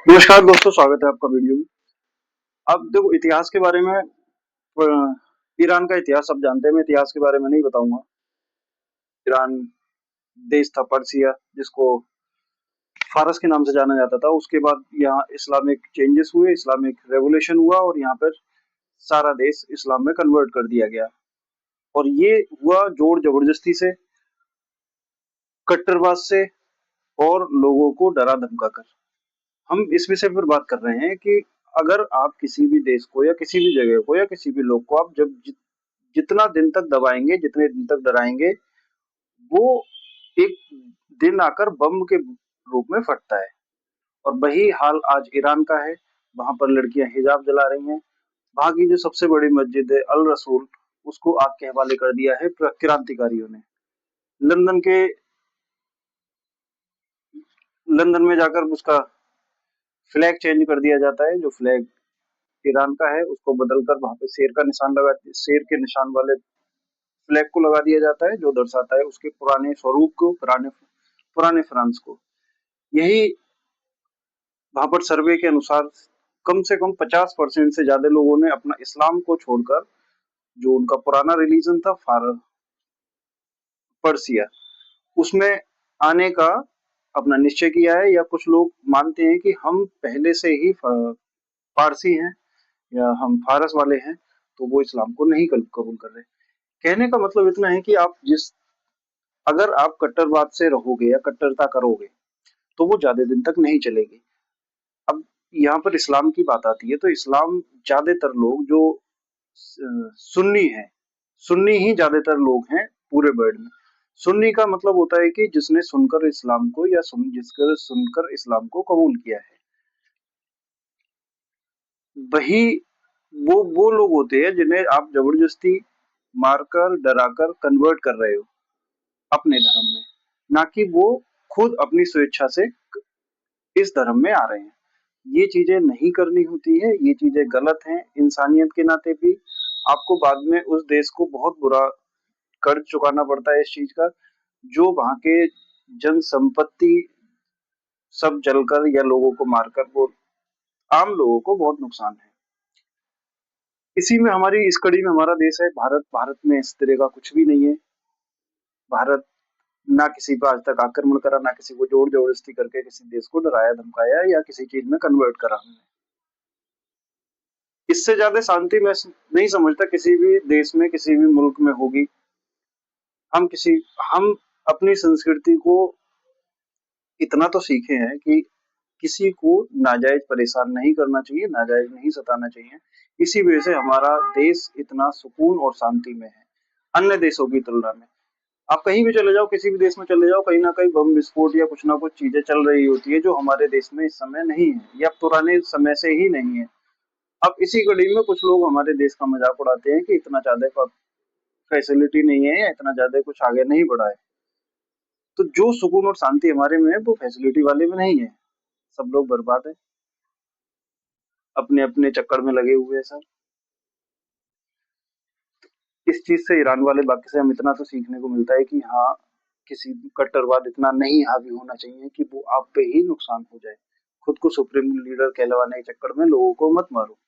नमस्कार दोस्तों, स्वागत है आपका वीडियो में। अब देखो इतिहास के बारे में ईरान का इतिहास सब जानते हैं, मैं इतिहास के बारे में नहीं बताऊंगा। ईरान देश था पर्सिया, जिसको फारस के नाम से जाना जाता था। उसके बाद यहाँ इस्लामिक चेंजेस हुए, इस्लामिक रेवोल्यूशन हुआ और यहाँ पर सारा देश इस्लाम में कन्वर्ट कर दिया गया। और ये हुआ जोर जबरदस्ती से, कट्टरवाद से और लोगों को डरा धमका कर। हम इस विषय पर बात कर रहे हैं कि अगर आप किसी भी देश को या किसी भी जगह को या किसी भी लोग को आप जब जितना दिन तक दबाएंगे, जितने दिन तक डराएंगे, वो एक दिन आकर बम के रूप में फटता है। और वही हाल आज ईरान का है। वहां पर लड़कियां हिजाब जला रही हैं। वहां की जो सबसे बड़ी मस्जिद है अल रसूल, उसको आग के हवाले कर दिया है क्रांतिकारियों ने। लंदन के लंदन में जाकर उसका फ्लैग चेंज कर दिया जाता है। जो फ्लैग ईरान का है उसको बदलकर वहां पे शेर का निशान लगा, शेर के निशान वाले फ्लैग को लगा दिया जाता है, जो दर्शाता है उसके पुराने स्वरूप को, पुराने पुराने फ्रांस को। यही वहां पर सर्वे के अनुसार कम से कम 50% से ज्यादा लोगों ने अपना इस्लाम को छोड़कर जो उनका पुराना रिलीजन था पर्सिया, उसमें आने का अपना निश्चय किया है। या कुछ लोग मानते हैं कि हम पहले से ही पारसी हैं या हम फारस वाले हैं, तो वो इस्लाम को नहीं कबूल कर रहे। कहने का मतलब इतना है कि अगर आप कट्टरवाद से रहोगे या कट्टरता करोगे, तो वो ज्यादा दिन तक नहीं चलेगी। अब यहाँ पर इस्लाम की बात आती है, तो इस्लाम ज्यादातर लोग जो सुन्नी है, सुन्नी ही ज्यादातर लोग हैं पूरे वर्ल्ड में। सुन्नी का मतलब होता है कि जिसने सुनकर इस्लाम को या जिसकर सुनकर इस्लाम को कबूल किया है। वही वो लोग होते हैं जिन्हें आप जबरदस्ती मारकर डराकर कन्वर्ट कर रहे हो अपने धर्म में, ना कि वो खुद अपनी स्वेच्छा से इस धर्म में आ रहे हैं। ये चीजें नहीं करनी होती है, ये चीजें गलत हैं। इंसानियत के नाते भी आपको बाद में उस देश को बहुत बुरा कर्ज चुकाना पड़ता है इस चीज का। जो वहां के जन संपत्ति सब जलकर या लोगों को मारकर, वो आम लोगों को बहुत नुकसान है। इसी में हमारी इस कड़ी में हमारा देश है भारत। भारत में इस तरह का कुछ भी नहीं है। भारत ना किसी पर आज तक आक्रमण करा, ना किसी को जोर जबरदस्ती करके किसी देश को डराया धमकाया या किसी चीज में कन्वर्ट करा हमने। इससे ज्यादा शांति मैं नहीं समझता किसी भी देश में, किसी भी मुल्क में होगी। हम किसी हम अपनी संस्कृति को इतना तो सीखे हैं कि किसी को नाजायज परेशान नहीं करना चाहिए, नाजायज नहीं सताना चाहिए। इसी वजह से हमारा देश इतना सुकून और शांति में है अन्य देशों की तुलना में। आप कहीं भी चले जाओ, किसी भी देश में चले जाओ, कहीं ना कहीं बम विस्फोट या कुछ ना कुछ चीजें चल रही होती है, जो हमारे देश में इस समय नहीं है या पुराने समय से ही नहीं है। अब इसी कड़ी में कुछ लोग हमारे देश का मजाक उड़ाते हैं कि इतना ज्यादा फैसिलिटी नहीं है या इतना ज्यादा कुछ आगे नहीं बढ़ा है। तो जो सुकून और शांति हमारे में है वो फैसिलिटी वाले में नहीं है। सब लोग बर्बाद है, अपने अपने चक्कर में लगे हुए हैं सब। इस चीज से ईरान वाले वाक्य से हम इतना तो सीखने को मिलता है कि हाँ, किसी कट्टरवाद इतना नहीं हावी होना चाहिए कि वो आप पे ही नुकसान हो जाए। खुद को सुप्रीम लीडर कहलवाने के चक्कर में लोगों को मत मारो।